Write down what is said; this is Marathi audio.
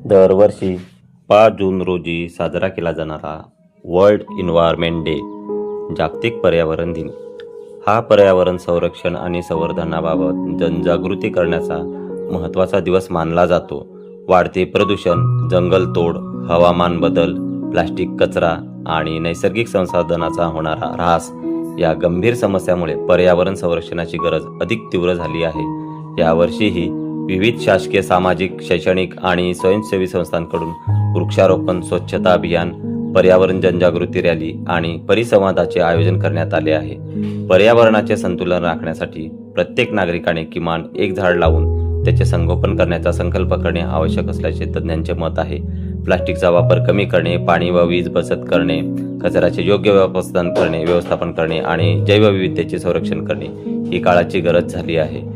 दरवर्षी 5 जून रोजी साजरा केला जाणारा वर्ल्ड एन्व्हायरमेंट डे जागतिक पर्यावरण दिन हा पर्यावरण संरक्षण आणि संवर्धनाबाबत जनजागृती करण्याचा महत्त्वाचा दिवस मानला जातो. वाढते प्रदूषण, जंगलतोड, हवामान बदल, प्लास्टिक कचरा आणि नैसर्गिक संसाधनाचा होणारा ऱ्हास या गंभीर समस्यामुळे पर्यावरण संरक्षणाची गरज अधिक तीव्र झाली आहे. यावर्षीही विविध शासकीय, सामाजिक, शैक्षणिक आणि स्वयंसेवी संस्थांकडून वृक्षारोपण, स्वच्छता अभियान, पर्यावरण जनजागृती रॅली आणि परिसंवादाचे आयोजन करण्यात आले आहे. पर्यावरणाचे संतुलन राखण्यासाठी प्रत्येक नागरिकाने किमान एक झाड लावून त्याचे संगोपन करण्याचा संकल्प करणे आवश्यक असल्याचे तज्ज्ञांचे मत आहे. प्लास्टिकचा वापर कमी करणे, पाणी व वीज बचत करणे, कचऱ्याचे योग्य व्यवस्थापन करणे आणि जैवविविधतेचे संरक्षण करणे ही काळाची गरज झाली आहे.